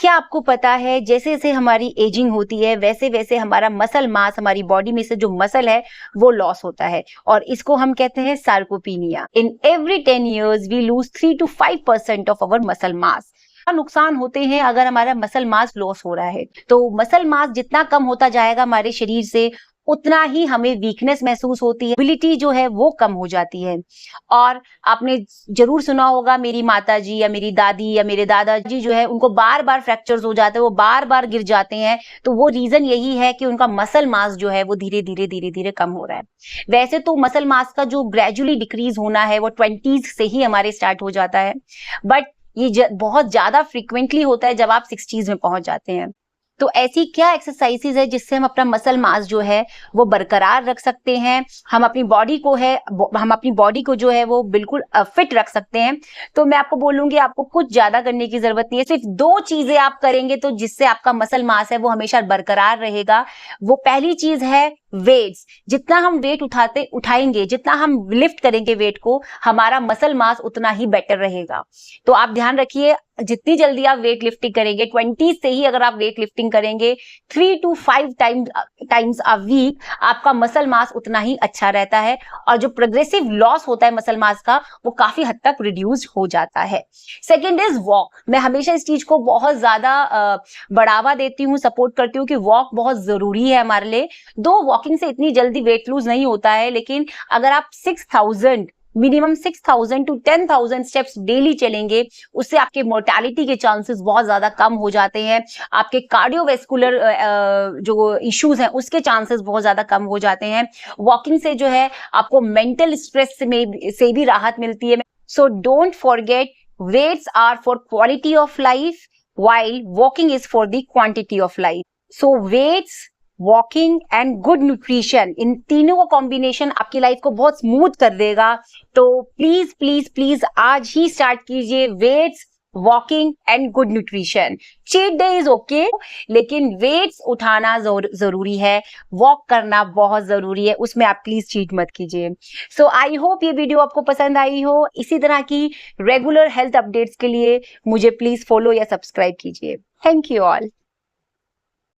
क्या आपको पता है जैसे जैसे हमारी एजिंग होती है वैसे वैसे हमारा मसल मास, हमारी बॉडी में से जो मसल है वो लॉस होता है और इसको हम कहते हैं sarcopenia. In every 10 years we lose 3 to 5% of our muscle mass. नुकसान होते हैं अगर हमारा मसल मास लॉस हो रहा है। तो मसल मास जितना कम होता जाएगा हमारे शरीर से उतना ही हमें वीकनेस महसूस होती है, एबिलिटी जो है वो कम हो जाती है। और आपने जरूर सुना होगा मेरी माता जी या मेरी दादी या मेरे दादाजी जो है उनको बार बार फ्रैक्चर्स हो जाते हैं, वो बार बार गिर जाते हैं। तो वो रीजन यही है कि उनका मसल मास जो है वो धीरे धीरे कम हो रहा है। वैसे तो मसल मास का जो ग्रेजुअली डिक्रीज होना है वो 20s से ही हमारे स्टार्ट हो जाता है, बट ये बहुत ज्यादा फ्रीक्वेंटली होता है जब आप 60s में पहुंच जाते हैं। तो ऐसी क्या एक्सरसाइजेज है जिससे हम अपना मसल मास जो है वो बरकरार रख सकते हैं, हम अपनी बॉडी को जो है वो बिल्कुल फिट रख सकते हैं। तो मैं आपको बोलूंगी आपको कुछ ज्यादा करने की जरूरत नहीं है, सिर्फ 2 चीजें आप करेंगे तो जिससे आपका मसल मास है वो हमेशा बरकरार रहेगा। वो पहली चीज है वेट्स। जितना हम वेट उठाएंगे, जितना हम लिफ्ट करेंगे वेट को, हमारा मसल मास उतना ही बेटर रहेगा। तो आप ध्यान रखिए, जितनी जल्दी आप वेट लिफ्टिंग करेंगे, 20 से ही अगर आप वेट लिफ्टिंग करेंगे 3 to 5 टाइम्स अ वीक, आपका मसल मास उतना ही अच्छा रहता है और जो प्रोग्रेसिव लॉस होता है मसल मास का वो काफी हद तक रिड्यूस हो जाता है। Second is walk. मैं हमेशा इस चीज को बहुत ज्यादा बढ़ावा देती हूँ, सपोर्ट करती हूँ कि वॉक बहुत जरूरी है हमारे लिए। दो वॉकिंग से इतनी जल्दी वेट लूज नहीं होता है, लेकिन अगर आप 6000 मिनिमम 6000 to 10,000 स्टेप्स डेली चलेंगे, उससे आपके मोर्टेलिटी के चांसेस बहुत ज्यादा कम हो जाते हैं। आपके कार्डियोवेस्कुलर जो इश्यूज हैं उसके चांसेस बहुत ज्यादा कम हो जाते हैं। वॉकिंग से जो है आपको मेंटल स्ट्रेस से भी राहत मिलती है। So don't forget, weights are for quality of life while walking is for the quantity of life. So weights, walking and good nutrition, इन तीनों का कॉम्बिनेशन आपकी लाइफ को बहुत स्मूथ कर देगा। तो प्लीज प्लीज प्लीज आज ही स्टार्ट कीजिए weights, walking and good nutrition. Cheat day is okay, लेकिन वेट्स उठाना जरूरी है, वॉक करना बहुत जरूरी है, उसमें आप प्लीज चीट मत कीजिए। सो आई होप ये वीडियो आपको पसंद आई हो। इसी तरह की रेगुलर हेल्थ अपडेट्स के लिए मुझे प्लीज फॉलो या सब्सक्राइब कीजिए। Thank you all.